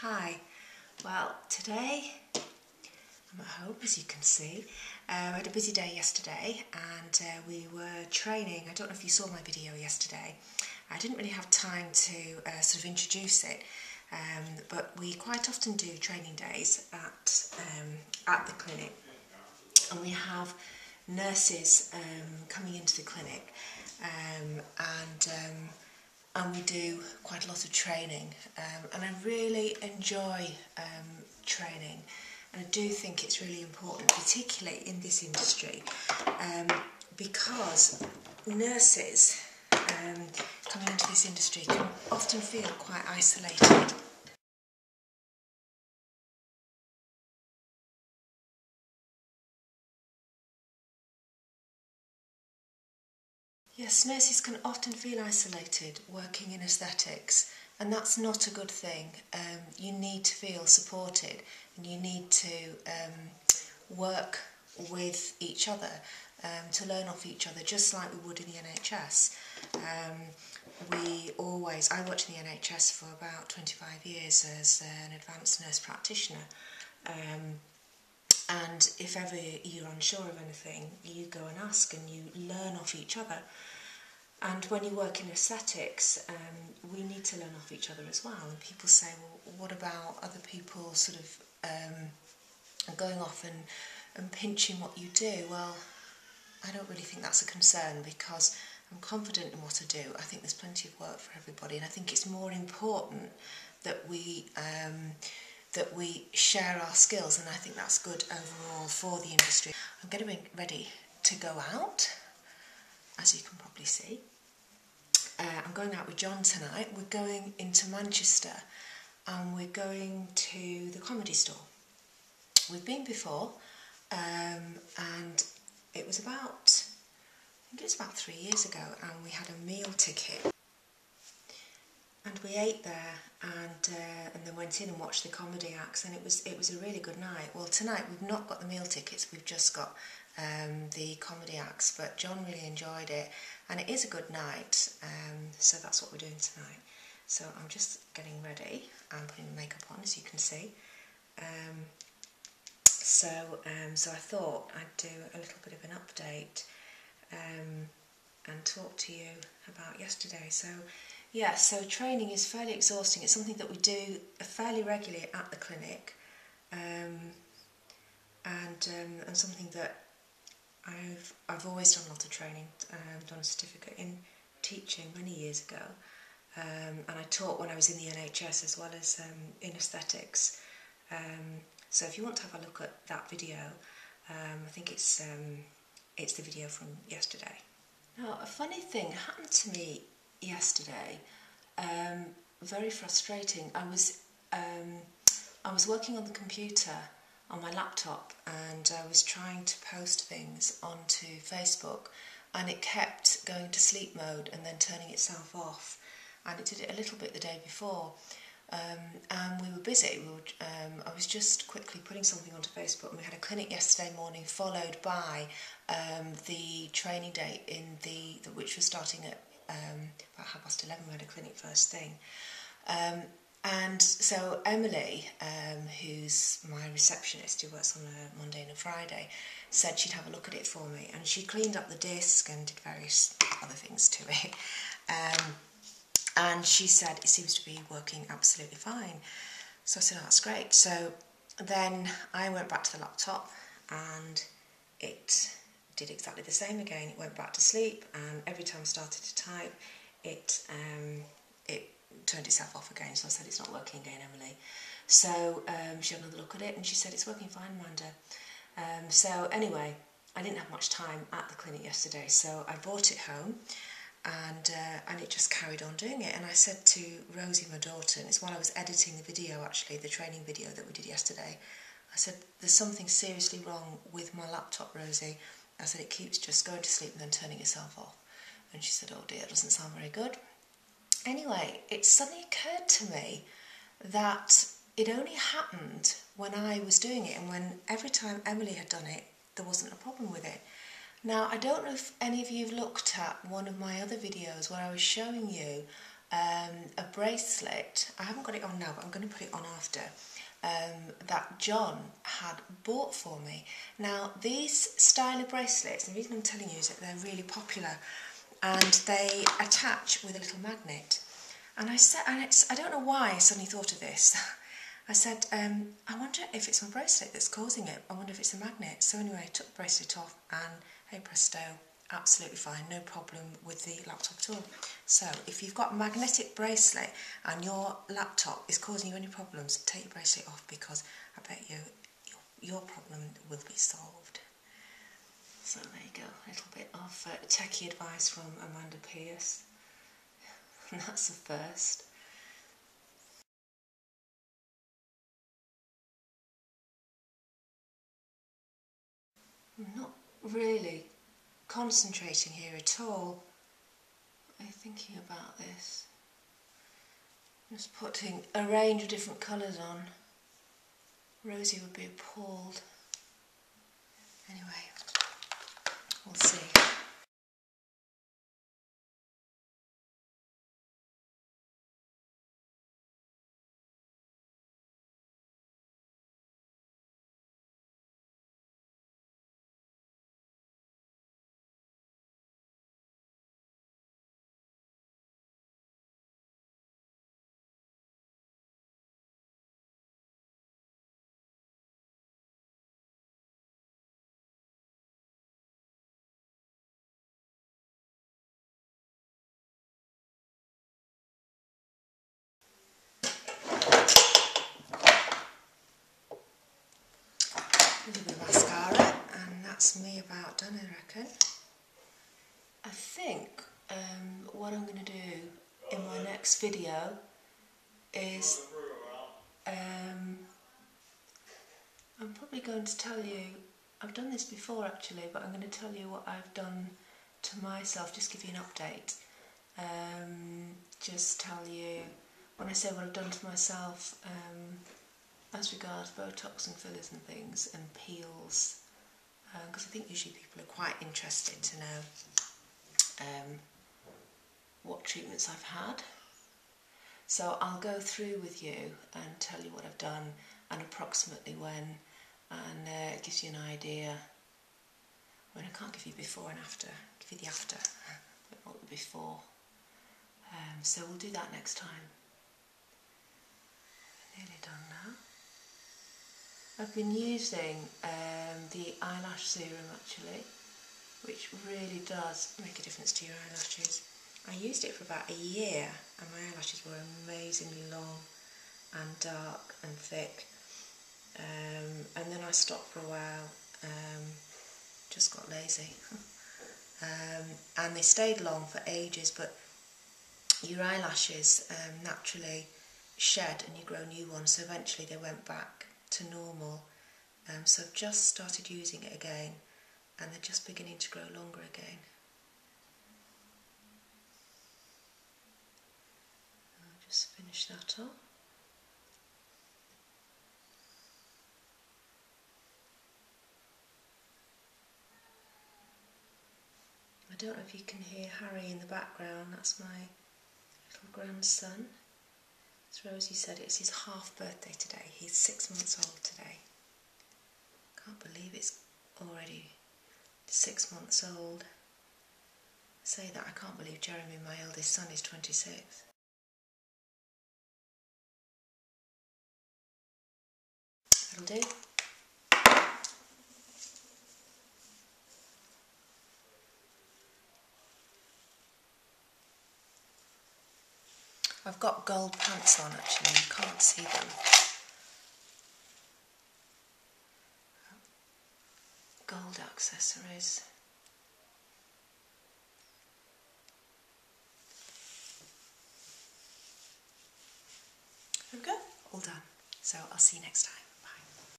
Hi, well today I'm at home, as you can see. I had a busy day yesterday and we were training. I don't know if you saw my video yesterday. I didn't really have time to sort of introduce it, but we quite often do training days at the clinic, and we have nurses coming into the clinic, and we do quite a lot of training, and I really enjoy training, and I do think it's really important, particularly in this industry, because nurses coming into this industry can often feel quite isolated. Yes, nurses can often feel isolated working in aesthetics, and that's not a good thing. You need to feel supported, and you need to work with each other, to learn off each other, just like we would in the NHS. I worked in the NHS for about 25 years as an advanced nurse practitioner. And if ever you're unsure of anything, you go and ask and you learn off each other. And when you work in aesthetics, we need to learn off each other as well. And people say, well, what about other people sort of going off and pinching what you do? Well, I don't really think that's a concern, because I'm confident in what I do. I think there's plenty of work for everybody, and I think it's more important that we share our skills, and I think that's good overall for the industry. I'm getting ready to go out, as you can probably see. I'm going out with John tonight. We're going into Manchester and we're going to the Comedy Store. We've been before, and it was about 3 years ago, and we had a meal ticket. And we ate there and then went in and watched the comedy acts, and it was a really good night. Well, tonight we've not got the meal tickets, we've just got the comedy acts, but John really enjoyed it, and it is a good night, so that's what we're doing tonight. So I'm just getting ready and putting my makeup on, as you can see. So I thought I'd do a little bit of an update and talk to you about yesterday. So yeah, so training is fairly exhausting. It's something that we do fairly regularly at the clinic, and something that I've always done a lot of training. Done a certificate in teaching many years ago, and I taught when I was in the NHS as well as in aesthetics. So if you want to have a look at that video, I think it's the video from yesterday. Now, a funny thing happened to me yesterday, very frustrating. I was working on the computer on my laptop, and I was trying to post things onto Facebook, and it kept going to sleep mode and then turning itself off, and it did it a little bit the day before, and we were busy. I was just quickly putting something onto Facebook, and we had a clinic yesterday morning, followed by the training day which was starting at about 11:30. We had a clinic first thing, and so Emily, who's my receptionist, who works on a Monday and a Friday, said she'd have a look at it for me, and she cleaned up the disk and did various other things to it, and she said it seems to be working absolutely fine. So I said, oh, that's great. So then I went back to the laptop, and it did exactly the same again. It went back to sleep, and every time I started to type, it turned itself off again. So I said, it's not working again, Emily. So she had another look at it, and she said, it's working fine, Amanda. So anyway, I didn't have much time at the clinic yesterday, so I brought it home, and it just carried on doing it. And I said to Rosie, my daughter, and it's while I was editing the video, actually, the training video that we did yesterday, I said, there's something seriously wrong with my laptop, Rosie. I said, it keeps just going to sleep and then turning itself off. And she said, oh dear, it doesn't sound very good. Anyway, it suddenly occurred to me that it only happened when I was doing it, and when every time Emily had done it, there wasn't a problem with it. Now, I don't know if any of you have looked at one of my other videos where I was showing you a bracelet. I haven't got it on now, but I'm going to put it on after. That John had bought for me. Now, these style of bracelets, the reason I'm telling you is that they're really popular, and they attach with a little magnet. And I said, I don't know why I suddenly thought of this. I said, I wonder if it's my bracelet that's causing it. I wonder if it's a magnet. So anyway, I took the bracelet off, and hey presto, absolutely fine, no problem with the laptop at all. So if you've got a magnetic bracelet and your laptop is causing you any problems, take your bracelet off, because I bet you your problem will be solved. So there you go, a little bit of techie advice from Amanda Pierce. And that's the first. I'm not really concentrating here at all. I'm thinking about this. Just putting a range of different colours on. Rosie would be appalled. Anyway, we'll see. A little bit of mascara, and that's me about done, I reckon. I think what I'm going to do in my next video is I'm probably going to tell you, I've done this before actually, but I'm going to tell you what I've done to myself, just give you an update. Just tell you, when I say what I've done to myself, as regards Botox and fillers and things and peels, because I think usually people are quite interested to know what treatments I've had. So I'll go through with you and tell you what I've done and approximately when, and it gives you an idea. I mean, I can't give you before and after, I'll give you the after, but not the before. So we'll do that next time. Nearly done now. I've been using the eyelash serum actually, which really does make a difference to your eyelashes. I used it for about a year and my eyelashes were amazingly long and dark and thick, and then I stopped for a while, just got lazy. And they stayed long for ages, but your eyelashes naturally shed and you grow new ones, so eventually they went back to normal. So I've just started using it again and they're just beginning to grow longer again. I'll just finish that off. I don't know if you can hear Harry in the background, that's my little grandson. As Rosie said, it's his half birthday today. He's 6 months old today. Can't believe it's already 6 months old. I say that, I can't believe Jeremy, my eldest son, is 26. That'll do. I've got gold pants on actually, you can't see them. Gold accessories. There we go, all done. So I'll see you next time.